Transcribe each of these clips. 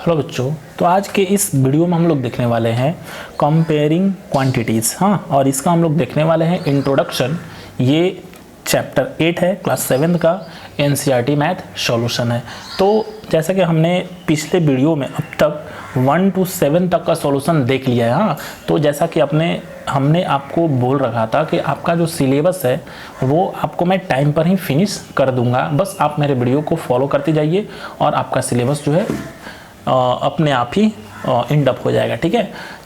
Hello बच्चों, तो आज के इस वीडियो में हम लोग देखने वाले हैं कंपेयरिंग क्वांटिटीज़। हाँ, और इसका हम लोग देखने वाले हैं इंट्रोडक्शन। ये चैप्टर 8 है, क्लास 7 का एनसीईआरटी मैथ सॉल्यूशन है। तो जैसा कि हमने पिछले वीडियो में अब तक 1 to 7 तक का सॉल्यूशन देख लिया है। हाँ, तो जैसा कि हमने आपको बोल रखा था कि आपका जो सिलेबस है वो आपको मैं टाइम पर ही फिनिश कर दूंगा, बस आप मेरे वीडियो को फॉलो करते जाइए और आपका सिलेबस जो है अपने आप ही एंड अप हो जाएगा। ठीक है,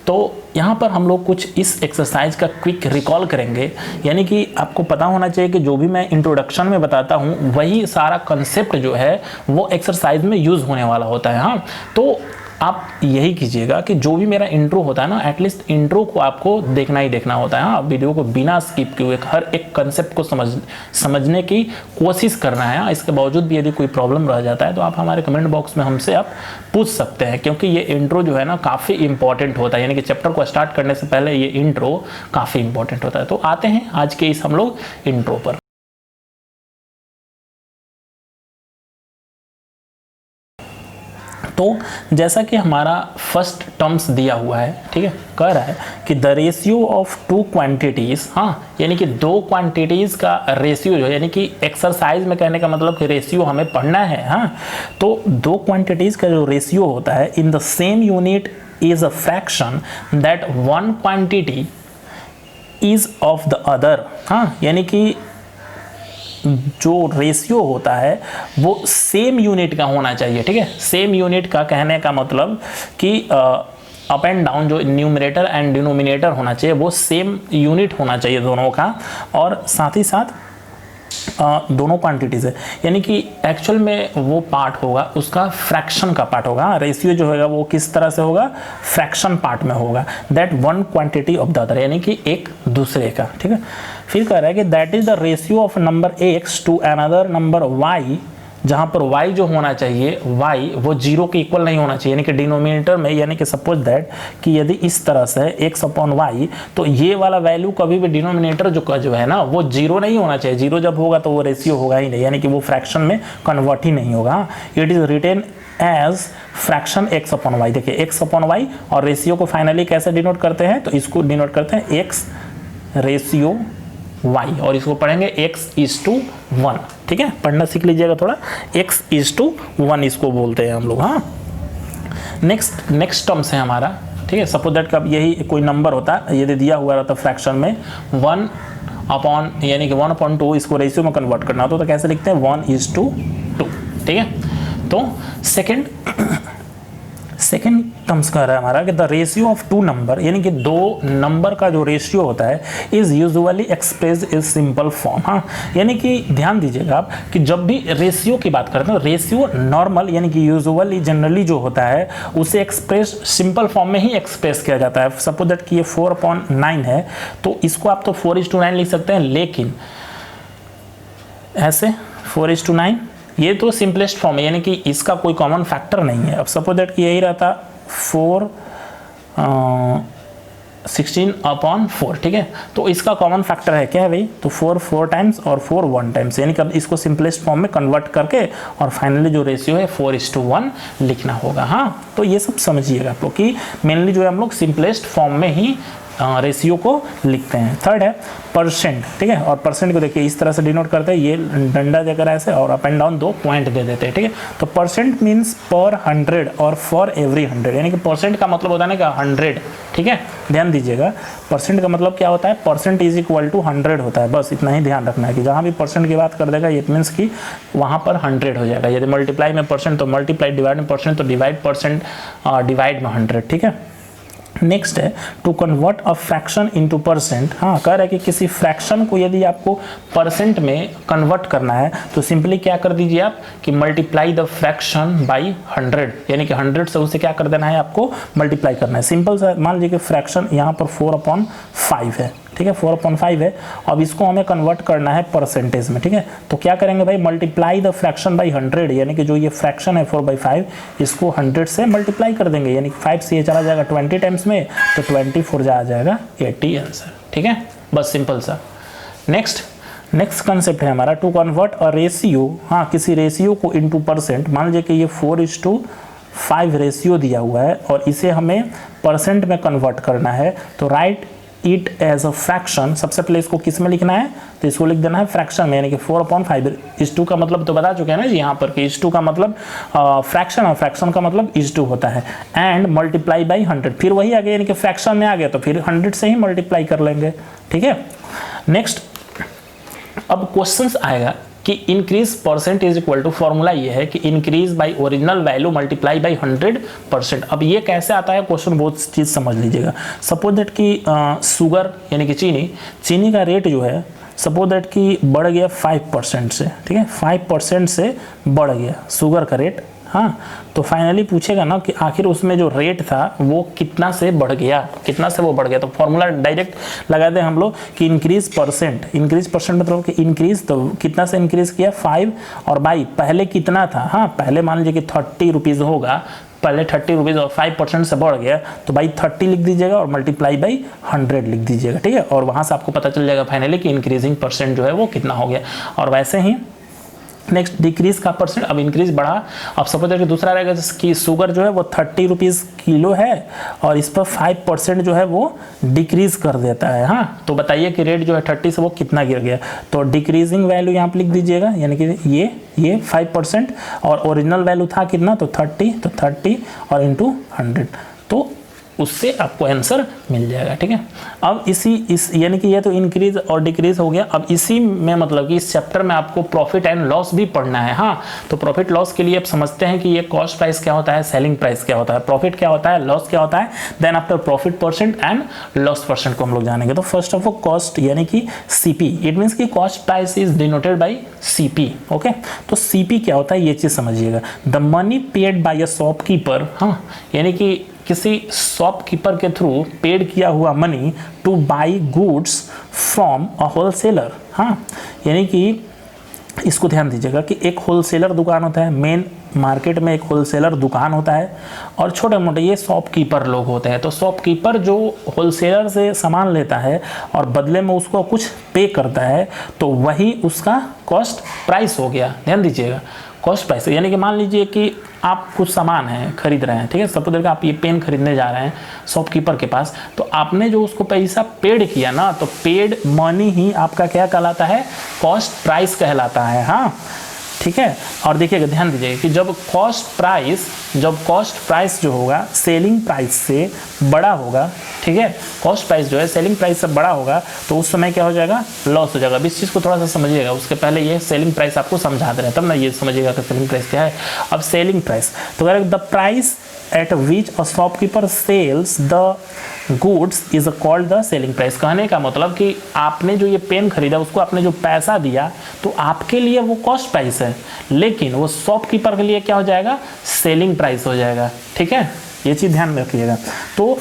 तो यहाँ पर हम लोग कुछ इस एक्सरसाइज का क्विक रिकॉल करेंगे, यानी कि आपको पता होना चाहिए कि जो भी मैं इंट्रोडक्शन में बताता हूँ वही सारा कंसेप्ट जो है वो एक्सरसाइज में यूज़ होने वाला होता है। हाँ, तो आप यही कीजिएगा कि जो भी मेरा इंट्रो होता है ना, एटलीस्ट इंट्रो को आपको देखना ही देखना होता है। हाँ, वीडियो को बिना स्किप किए हर एक कंसेप्ट को समझने की कोशिश करना है। इसके बावजूद भी यदि कोई प्रॉब्लम रह जाता है तो आप हमारे कमेंट बॉक्स में हमसे आप पूछ सकते हैं, क्योंकि ये इंट्रो जो है ना काफ़ी इंपॉर्टेंट होता है, यानी कि चैप्टर को स्टार्ट करने से पहले ये इंट्रो काफ़ी इंपॉर्टेंट होता है। तो आते हैं आज के इस हम लोग इंट्रो पर। तो जैसा कि हमारा फर्स्ट टर्म्स दिया हुआ है, ठीक है, कह रहा है कि the ratio of two quantities. हाँ, यानी कि दो क्वांटिटीज का रेशियो जो है, यानी कि एक्सरसाइज में कहने का मतलब कि रेशियो हमें पढ़ना है। हाँ, तो दो क्वांटिटीज का जो रेशियो होता है in the same unit is a fraction that one quantity is of the other. हाँ, यानी कि जो रेशियो होता है वो सेम यूनिट का होना चाहिए। ठीक है, सेम यूनिट का कहने का मतलब कि अप एंड डाउन जो न्यूमरेटर एंड डिनोमिनेटर होना चाहिए वो सेम यूनिट होना चाहिए दोनों का, और साथ ही साथ दोनों क्वांटिटीज है, यानी कि एक्चुअल में वो पार्ट होगा उसका फ्रैक्शन का पार्ट होगा। रेशियो जो होगा वो किस तरह से होगा, फ्रैक्शन पार्ट में होगा, that one quantity of the other, यानी कि एक दूसरे का। ठीक है, फिर कह रहा है कि that is the ratio of number x to another number y, जहाँ पर y जो होना चाहिए y वो 0 के इक्वल नहीं होना चाहिए, यानी कि डिनोमिनेटर में, यानी कि सपोज दैट कि यदि इस तरह से x अपॉन वाई, तो ये वाला वैल्यू कभी भी डिनोमिनेटर जो है ना वो 0 नहीं होना चाहिए। 0 जब होगा तो वो रेशियो होगा ही नहीं, यानी कि वो फ्रैक्शन में कन्वर्ट ही नहीं होगा। It is written as fraction x upon y. देखिए x अपॉन वाई, और रेशियो को फाइनली कैसे डिनोट करते हैं, तो इसको डिनोट करते हैं x रेशियो y, और इसको पढ़ेंगे x:1। ठीक है, पढ़ना सीख लीजिएगा थोड़ा, x:1 इसको बोलते हैं हम लोग। हाँ, नेक्स्ट टर्म्स है हमारा। ठीक है, सपोज दैट कब यही कोई नंबर होता है, यदि दिया हुआ रहता फ्रैक्शन में 1 अपॉन, यानी कि 1/2 इसको रेशियो में कन्वर्ट करना होता तो कैसे लिखते हैं, 1:2। ठीक है, तो सेकेंड टर्म्स कह रहा है हमारा कि the ratio of two number, यानी कि दो नंबर का जो रेशियो होता है is usually express is simple form. हाँ, यानी कि ध्यान दीजिएगा आप कि जब भी रेशियो की बात करते हैं, रेशियो नॉर्मल यानी कि यूजुअली जनरली जो होता है उसे एक्सप्रेस सिंपल फॉर्म में ही एक्सप्रेस किया जाता है। सपोज दैट कि ये 4/9 है तो इसको आप तो 4:9 लिख सकते हैं, लेकिन ऐसे 4:9 ये तो सिंपलेस्ट फॉर्म है, यानी कि इसका कोई कॉमन फैक्टर नहीं है। अब सपोज दैट कि यही रहता 16/4। ठीक है, तो इसका कॉमन फैक्टर है क्या है भाई, तो 4 टाइम्स और 4 1 टाइम्स, यानी कि अब इसको सिंपलेस्ट फॉर्म में कन्वर्ट करके और फाइनली जो रेशियो है 4:1 लिखना होगा। हाँ, तो ये सब समझिएगा आप लोग कि मेनली जो है हम लोग सिंपलेस्ट फॉर्म में ही रेशियो को लिखते हैं। थर्ड है परसेंट। ठीक है, और परसेंट को देखिए इस तरह से डिनोट करते हैं, ये डंडा देकर ऐसे और अप एंड डाउन 2 पॉइंट दे देते हैं। ठीक है, तो परसेंट मीन्स पर 100 और फॉर एवरी 100, यानी कि परसेंट का मतलब होता है ना 100। ठीक है, ध्यान दीजिएगा, परसेंट का मतलब क्या होता है, परसेंट इज इक्वल टू 100 होता है। बस इतना ही ध्यान रखना है कि जहाँ भी परसेंट की बात कर देगा इट मीन्स कि वहाँ पर 100 हो जाएगा। यदि मल्टीप्लाई में परसेंट तो मल्टीप्लाई, डिवाइड में परसेंट तो डिवाइड परसेंट, डिवाइड में 100। ठीक है, नेक्स्ट है to convert a fraction into percent. हाँ, कह रहा है कि किसी फ्रैक्शन को यदि आपको परसेंट में कन्वर्ट करना है तो सिंपली क्या कर दीजिए आप कि मल्टीप्लाई द फ्रैक्शन बाई 100, यानी कि 100 से उसे क्या कर देना है, आपको मल्टीप्लाई करना है। सिंपल सा मान लीजिए कि फ्रैक्शन यहाँ पर 4/5 है। ठीक है, 4/5 है। अब इसको हमें कन्वर्ट करना है परसेंटेज में। ठीक है, तो क्या करेंगे भाई, मल्टीप्लाई द फ्रैक्शन बाई 100, यानी कि जो ये फ्रैक्शन है 4/5 इसको 100 से मल्टीप्लाई कर देंगे, यानी कि 5 से ये चला जाएगा 20 टाइम्स में, तो 24 आ जाएगा 80 आंसर। ठीक है, बस सिंपल सा। नेक्स्ट कंसेप्ट है हमारा टू कन्वर्ट अ रेशियो। हाँ, किसी रेशियो को इनटू परसेंट, मान लीजिए कि ये 4:5 5 रेशियो दिया हुआ है और इसे हमें परसेंट में कन्वर्ट करना है, तो write it as a fraction. सबसे पहले इसको किस में लिखना है, तो इसको लिख देना है फ्रैक्शन में, यानी कि 4/5। का मतलब तो बता चुके हैं ना जी यहाँ पर कि 2 का मतलब फ्रैक्शन और फ्रैक्शन का मतलब 2 होता है। एंड मल्टीप्लाई बाई 100, फिर वही आ गया, यानी कि फ्रैक्शन में आ गया तो फिर 100 से ही मल्टीप्लाई कर लेंगे, ठीक है। नेक्स्ट अब क्वेश्चन आएगा कि increase percent is equal to, formula ये है कि increase by original value multiply by 100%। अब ये कैसे आता है क्वेश्चन, बहुत चीज़ समझ लीजिएगा। सपोज दैट कि शुगर यानी कि चीनी का रेट जो है सपोज दैट कि बढ़ गया 5% से, ठीक है, 5% से बढ़ गया शुगर का रेट। हाँ, तो फाइनली पूछेगा ना कि आखिर उसमें जो रेट था वो कितना से बढ़ गया, कितना से वो बढ़ गया। तो फॉर्मूला डायरेक्ट लगा दें हम लोग कि इंक्रीज परसेंट मतलब कि इंक्रीज तो कितना से इंक्रीज किया 5 और बाई पहले कितना था। हाँ, पहले मान लीजिए कि 30 रुपीज़ होगा, पहले 30 रुपीज़ और 5% से बढ़ गया तो बाई 30 लिख दीजिएगा और मल्टीप्लाई बाई 100 लिख दीजिएगा, ठीक है। और वहाँ से आपको पता चल जाएगा फाइनली कि इंक्रीजिंग परसेंट जो है वो कितना हो गया। और वैसे ही नेक्स्ट डिक्रीज का परसेंट, अब इंक्रीज बढ़ा। अब सपोज कि दूसरा रहेगा जैसे कि शुगर जो है वो 30 रुपीज़ किलो है और इस पर 5% जो है वो डिक्रीज कर देता है। हाँ, तो बताइए कि रेट जो है 30 से वो कितना गिर गया, तो डिक्रीजिंग वैल्यू यहाँ पर लिख दीजिएगा, यानी कि ये 5% और ओरिजिनल वैल्यू था कितना, तो 30, तो 30 और इंटू 100, तो उससे आपको आंसर मिल जाएगा, ठीक है। अब इस यानी कि ये तो इंक्रीज और डिक्रीज हो गया। अब इसी में मतलब कि इस चैप्टर में आपको प्रॉफिट एंड लॉस भी पढ़ना है। हाँ, तो प्रॉफिट लॉस के लिए आप समझते हैं कि ये कॉस्ट प्राइस क्या होता है, सेलिंग प्राइस क्या होता है, प्रॉफिट क्या होता है, लॉस क्या होता है, then after profit percent and loss percent को हम लोग जानेंगे। तो फर्स्ट ऑफ ऑल कॉस्ट यानी कि सीपी, इट मीन्स कि cost price is denoted by CP. Okay, तो सीपी क्या होता है ये चीज समझिएगा। The money paid by a shopkeeper, हाँ, यानी कि किसी शॉपकीपर के थ्रू पेड किया हुआ money two by goods from a wholesaler. हाँ, यानी कि इसको ध्यान दीजिएगा कि एक होलसेलर दुकान होता है, मेन मार्केट में एक होलसेलर दुकान होता है और छोटे मोटे ये शॉपकीपर लोग होते हैं। तो शॉपकीपर जो होलसेलर से सामान लेता है और बदले में उसको कुछ पे करता है तो वही उसका कॉस्ट प्राइस हो गया। ध्यान दीजिएगा, कॉस्ट प्राइस यानी कि मान लीजिए कि आप कुछ सामान है खरीद रहे हैं, ठीक है, सपोज कि आप ये पेन खरीदने जा रहे हैं शॉपकीपर के पास, तो आपने जो उसको पैसा पेड किया ना, तो पेड मनी ही आपका क्या कहलाता है, कॉस्ट प्राइस कहलाता है। हाँ, ठीक है। और देखिएगा, ध्यान दीजिएगा कि जब कॉस्ट प्राइस जो होगा सेलिंग प्राइस से बड़ा होगा, ठीक है, कॉस्ट प्राइस जो है सेलिंग प्राइस से बड़ा होगा तो उस समय क्या हो जाएगा, लॉस हो जाएगा। अब इस चीज़ को थोड़ा सा समझिएगा, उसके पहले ये सेलिंग प्राइस आपको समझा दे रहे हैं, तब ना ये समझिएगा कि सेलिंग प्राइस क्या है। अब सेलिंग प्राइस तो the price at which a shopkeeper sells the goods is called the selling price. कहने का मतलब कि आपने जो ये पेन खरीदा उसको आपने जो पैसा दिया तो आपके लिए वो कॉस्ट प्राइस है, लेकिन वो शॉपकीपर के लिए क्या हो जाएगा, सेलिंग प्राइस हो जाएगा। ठीक है, ये चीज़ ध्यान में रखिएगा। तो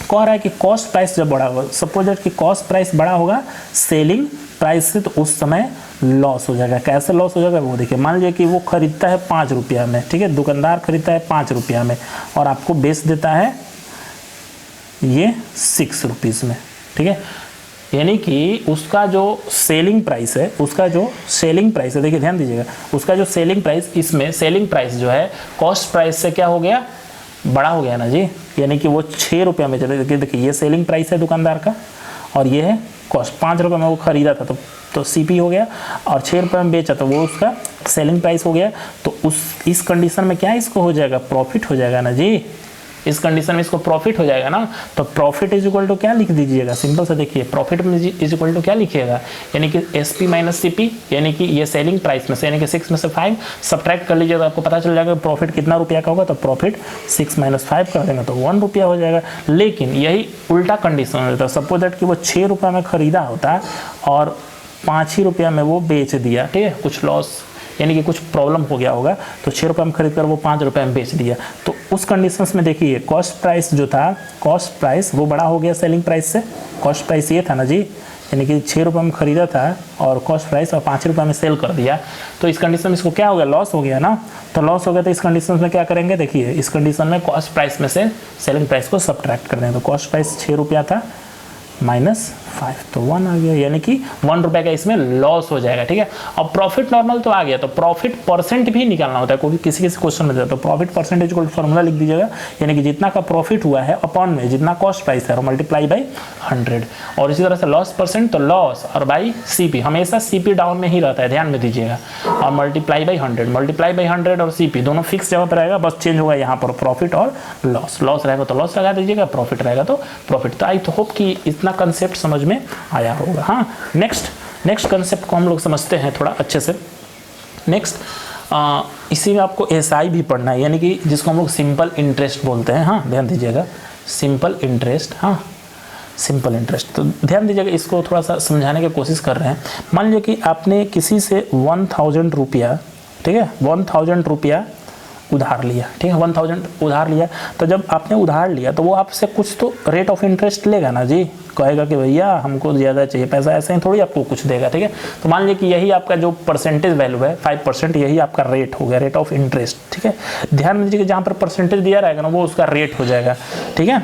कह रहा है कि कॉस्ट प्राइस जब बड़ा होगा, सपोज दैट कि कॉस्ट प्राइस बड़ा होगा सेलिंग प्राइस से, तो उस समय लॉस हो जाएगा। कैसे लॉस हो जाएगा वो देखिए, मान लीजिए कि वो खरीदता है 5 रुपया में, ठीक है, दुकानदार खरीदता है 5 रुपया में और आपको बेच देता है ये 6 रुपीज़ में, ठीक है। यानी कि उसका जो सेलिंग प्राइस है, देखिए ध्यान दीजिएगा, उसका जो सेलिंग प्राइस, इसमें सेलिंग प्राइस जो है कॉस्ट प्राइस से क्या हो गया, बड़ा हो गया ना जी। यानी कि वो 6 रुपया में चले, देखिए ये सेलिंग प्राइस है दुकानदार का और ये है कॉस्ट। 5 रुपये में वो खरीदा था तो सीपी हो गया और 6 रुपये में बेचा तो वो उसका सेलिंग प्राइस हो गया। तो इस कंडीशन में क्या इसको हो जाएगा, प्रॉफिट हो जाएगा ना जी। इस कंडीशन में इसको प्रॉफिट हो जाएगा ना। तो प्रॉफिट इज इक्वल टू क्या लिख दीजिएगा, सिंपल से देखिए, प्रॉफिट में इज इक्वल टू क्या लिखिएगा, यानी कि एसपी माइनस सीपी, यानी कि ये सेलिंग प्राइस में से, यानी कि 6 में से 5 सब्ट्रैक्ट कर लीजिएगा, आपको पता चल जाएगा प्रॉफिट कितना रुपया का होगा। तो प्रॉफिट 6 - 5 कर देंगे तो 1 रुपया हो जाएगा। लेकिन यही उल्टा कंडीशन रहता है, सपोज दैट कि वो 6 रुपये में खरीदा होता और 5 ही रुपया में वो बेच दिया, ठीक है, कुछ लॉस यानी कि कुछ प्रॉब्लम हो गया होगा, तो 6 रुपये में खरीद कर वो 5 रुपये में बेच दिया। तो उस कंडीशंस में देखिए कॉस्ट प्राइस जो था, कॉस्ट प्राइस वो बड़ा हो गया सेलिंग प्राइस से। कॉस्ट प्राइस ये था ना जी, यानी कि 6 रुपये में खरीदा था और कॉस्ट प्राइस और 5 रुपये में सेल कर दिया, तो इस कंडीशन में इसको क्या हो गया, लॉस हो गया ना। तो लॉस हो गया तो इस कंडीशन में क्या करेंगे, देखिए इस कंडीशन में कॉस्ट प्राइस में से सेलिंग प्राइस को सब्ट्रैक्ट कर देंगे। तो कॉस्ट प्राइस 6 रुपया था, -5 तो 1 आ गया, यानी कि 1 रुपये का इसमें लॉस हो जाएगा। ठीक है, अब प्रॉफिट नॉर्मल तो आ गया, तो प्रॉफिट परसेंट भी निकालना होता है, क्योंकि किसी किसी क्वेश्चन में तो प्रॉफिट परसेंटेज को फॉर्मूला लिख दीजिएगा, यानी कि जितना का प्रॉफिट हुआ है अपॉन में जितना कॉस्ट प्राइस है मल्टीप्लाई बाई 100। और इसी तरह से लॉस परसेंट तो लॉस और बाई CP, हमेशा CP डाउन में ही रहता है, ध्यान में दीजिएगा, और मल्टीप्लाई बाई 100 और CP दोनों फिक्स जगह पर रहेगा, बस चेंज होगा यहाँ पर प्रॉफिट और लॉस। लॉस रहेगा तो लॉस लगा दीजिएगा, प्रॉफिट रहेगा तो प्रॉफिट। तो आई होप कि इतना कंसेप्ट समझ में आया होगा। हाँ, नेक्स्ट कंसेप्ट को हम लोग समझते हैं थोड़ा अच्छे से। नेक्स्ट इसी में आपको SI भी पढ़ना है, यानी कि जिसको हम लोग सिंपल इंटरेस्ट बोलते हैं। हाँ, ध्यान दीजिएगा, सिंपल इंटरेस्ट। हाँ, सिंपल इंटरेस्ट, तो ध्यान दीजिएगा, इसको थोड़ा सा समझाने की कोशिश कर रहे हैं। मान लीजिए कि आपने किसी से 1000 रुपया, ठीक है, 1000 रुपया उधार लिया। ठीक है, 1000 उधार लिया, तो जब आपने उधार लिया तो वो आपसे कुछ तो रेट ऑफ इंटरेस्ट लेगा ना जी, कहेगा कि भैया हमको ज़्यादा चाहिए पैसा, ऐसे ही थोड़ी आपको कुछ देगा। ठीक है, तो मान लीजिए कि यही आपका जो परसेंटेज वैल्यू है 5%, यही आपका रेट हो गया, रेट ऑफ इंटरेस्ट। ठीक है, ध्यान दीजिए कि जहाँ पर परसेंटेज दिया रहेगा ना वो उसका रेट हो जाएगा। ठीक है,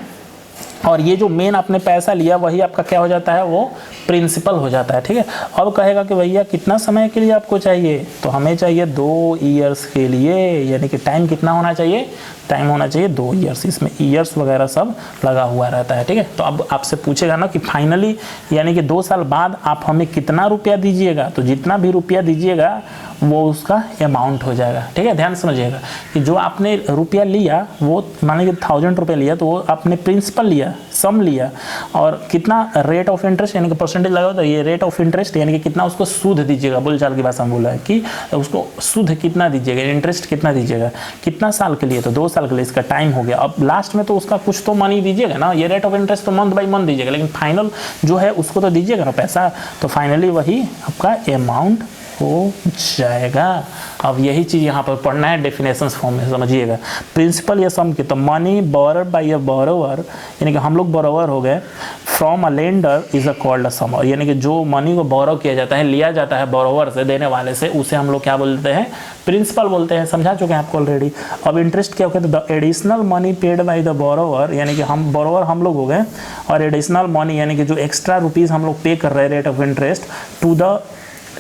और ये जो मेन आपने पैसा लिया वही आपका क्या हो जाता है, वो प्रिंसिपल हो जाता है। ठीक है, अब कहेगा कि भैया कितना समय के लिए आपको चाहिए, तो हमें चाहिए 2 ईयर्स के लिए, यानी कि टाइम कितना होना चाहिए, टाइम होना चाहिए 2 ईयर्स, इसमें ईयर्स वगैरह सब लगा हुआ रहता है। ठीक है, तो अब आपसे पूछेगा ना कि फाइनली यानी कि 2 साल बाद आप हमें कितना रुपया दीजिएगा, तो जितना भी रुपया दीजिएगा वो उसका अमाउंट हो जाएगा। ठीक है, ध्यान समझिएगा कि जो आपने रुपया लिया वो मान लीजिए 1000 रुपये लिया, तो वो आपने प्रिंसिपल लिया, सम लिया, और कितना रेट ऑफ इंटरेस्ट यानी कि परसेंटेज लगा, तो ये रेट ऑफ इंटरेस्ट यानी कि कितना उसको सूद दीजिएगा, बोलचाल की भाषा में बोला है कि उसको सूद कितना दीजिएगा, इंटरेस्ट कितना दीजिएगा, कितना साल के लिए, तो 2 साल के लिए, इसका टाइम हो गया। अब लास्ट में तो उसका कुछ तो मनी दीजिएगा ना, ये रेट ऑफ इंटरेस्ट तो मंथ बाई मंथ दीजिएगा, लेकिन फाइनल जो है उसको तो दीजिएगा ना पैसा, तो फाइनली वही आपका अमाउंट हो जाएगा। अब यही चीज़ यहाँ पर पढ़ना है डेफिनेशंस फॉर्म में, समझिएगा। प्रिंसिपल या सम की, तो money borrowed by a borrower, यानी कि हम लोग बोरोवर हो गए, from a lender is a called a sum, यानी कि जो मनी को बोरो किया जाता है, लिया जाता है बोरोवर से, देने वाले से, उसे हम लोग क्या बोलते हैं, प्रिंसिपल बोलते हैं। समझा चुके हैं आपको ऑलरेडी। अब इंटरेस्ट क्या होता है, the additional money paid by the borrower, यानी कि हम बोरोवर हम लोग हो गए, और एडिशनल मनी यानी कि जो एक्स्ट्रा रुपीज़ हम लोग पे कर रहे हैं rate of interest to the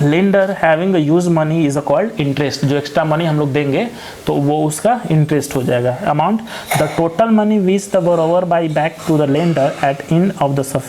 lender having use money is a called interest, जो एक्स्ट्रा मनी हम लोग देंगे तो वो उसका इंटरेस्ट हो जाएगा। Amount, the total money which the borrower buy back to the lender at in of the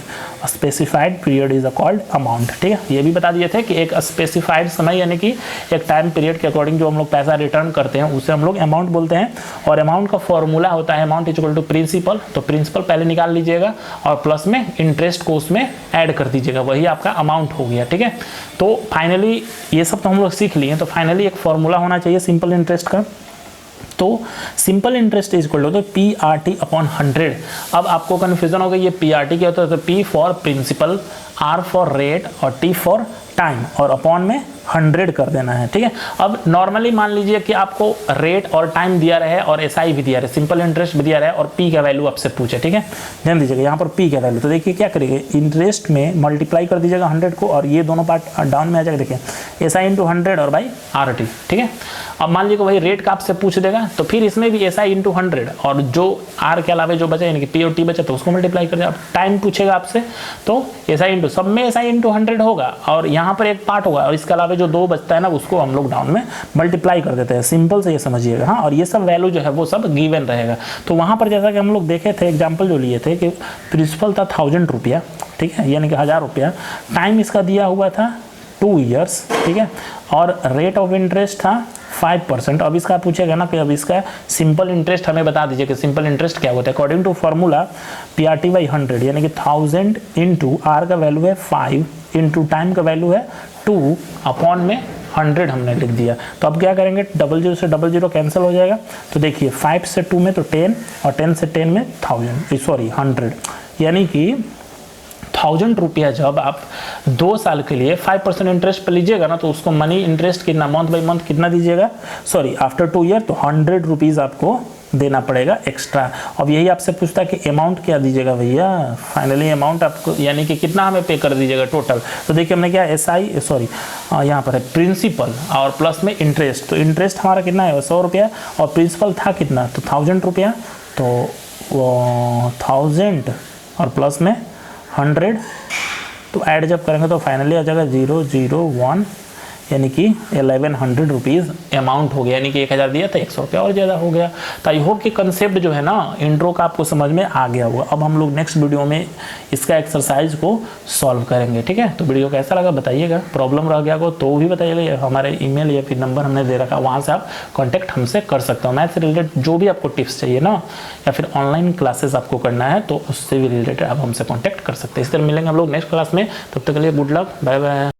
specified period is a called amount. ठीक है, ये भी बता दिए थे कि एक स्पेसिफाइड समय यानी कि एक टाइम पीरियड के अकॉर्डिंग जो हम लोग पैसा रिटर्न करते हैं उसे हम लोग अमाउंट बोलते हैं। और अमाउंट का फॉर्मूला होता है amount is equal to principal, तो प्रिंसिपल पहले निकाल लीजिएगा और प्लस में इंटरेस्ट को उसमें ऐड कर दीजिएगा, वही आपका अमाउंट हो गया। ठीक है, तो फाइनली ये सब तो हम लोग सीख लिए, तो फाइनली एक फॉर्मूला होना चाहिए सिंपल इंटरेस्ट का। तो simple interest is equal to PRT upon 100। अब आपको कन्फ्यूजन होगा ये PRT क्या होता है, तो P for principal, R for rate और T फॉर टाइम, और अपॉन में 100 कर देना है। ठीक है, अब नॉर्मली मान लीजिए कि आपको रेट और टाइम दिया रहे और SI भी दिया रहे, सिंपल इंटरेस्ट भी दिया रहे और P का वैल्यू आपसे पूछे। ठीक है, ध्यान दीजिएगा यहाँ पर P का वैल्यू, तो देखिए क्या करिएगा, इंटरेस्ट में मल्टीप्लाई कर दीजिएगा 100 को, और ये दोनों पार्ट डाउन में आ जाएगा, देखिए SI इंटू 100 और बाई RT। ठीक है, अब मान लीजिए वही रेट का आपसे पूछ देगा, तो फिर इसमें भी SI इंटू 100 और जो R के अलावा जो बचा यानी कि P और T बचा तो उसको मल्टीप्लाई कर दिया। अब टाइम पूछेगा आपसे तो SI इंटू, सब में SI इंटू 100 होगा, और यहाँ पर एक पार्ट होगा, और इसके अलावा जो 2 बचता है ना उसको हम लोग डाउन में मल्टीप्लाई कर देते हैं। सिंपल से ये समझिएगा। हाँ, और ये सब वैल्यू जो है वो सब गिवन रहेगा। तो वहाँ पर जैसा कि हम लोग देखे थे, एग्जाम्पल जो लिए थे कि प्रिंसिपल था 1000 रुपया, ठीक है, यानी कि 1000 रुपया, टाइम इसका दिया हुआ था 2 ईयर्स, ठीक है, और रेट ऑफ इंटरेस्ट था 5%। अब इसका पूछेगा ना कि अब इसका सिंपल इंटरेस्ट हमें बता दीजिए कि सिंपल इंटरेस्ट क्या होता है। According to formula PRT by 100, यानी कि 1000 इंटू R का वैल्यू है 5 इंटू टाइम का वैल्यू है 2 अपॉन में 100 हमने लिख दिया। तो अब क्या करेंगे, 00 से 00 कैंसिल हो जाएगा, तो देखिए 5 से 2 में तो 10 और 10 से 10 में 100, यानी कि 1000 रुपया जब आप 2 साल के लिए 5% इंटरेस्ट पर लीजिएगा ना, तो उसको मनी इंटरेस्ट कितना मंथ बाई मंथ कितना दीजिएगा, सॉरी आफ्टर 2 ईयर, तो 100 रुपीज़ आपको देना पड़ेगा एक्स्ट्रा। अब यही आपसे पूछता है कि अमाउंट क्या दीजिएगा भैया, फाइनली अमाउंट आपको यानी कि कितना हमें पे कर दीजिएगा टोटल। तो देखिए हमने क्या यहाँ पर है प्रिंसिपल और प्लस में इंटरेस्ट, तो इंटरेस्ट हमारा कितना है 100 रुपया, और प्रिंसिपल था कितना, तो 1000 रुपया, तो 1000 और प्लस में 100, तो ऐड जब करेंगे तो फाइनली आ जाएगा 001, यानी कि 1100 रुपीज़ अमाउंट हो गया, यानी कि 1000 दिया था 100 रुपया और ज़्यादा हो गया। तो आई होप कि कंसेप्ट जो है ना इंट्रो का आपको समझ में आ गया होगा। अब हम लोग नेक्स्ट वीडियो में इसका एक्सरसाइज को सॉल्व करेंगे, ठीक है। तो वीडियो कैसा लगा बताइएगा, प्रॉब्लम रह गया को तो भी बताइएगा, हमारे ईमेल या फिर नंबर हमने दे रखा, वहाँ से आप कॉन्टैक्ट हमसे कर सकते हो। मैथ से रिलेटेड जो भी आपको टिप्स चाहिए ना, या फिर ऑनलाइन क्लासेस आपको करना है तो उससे भी रिलेटेड आप हमसे कॉन्टैक्ट कर सकते हैं। इस तरह मिलेंगे हम लोग नेक्स्ट क्लास में, तब तक के लिए गुड लक, बाय बाय।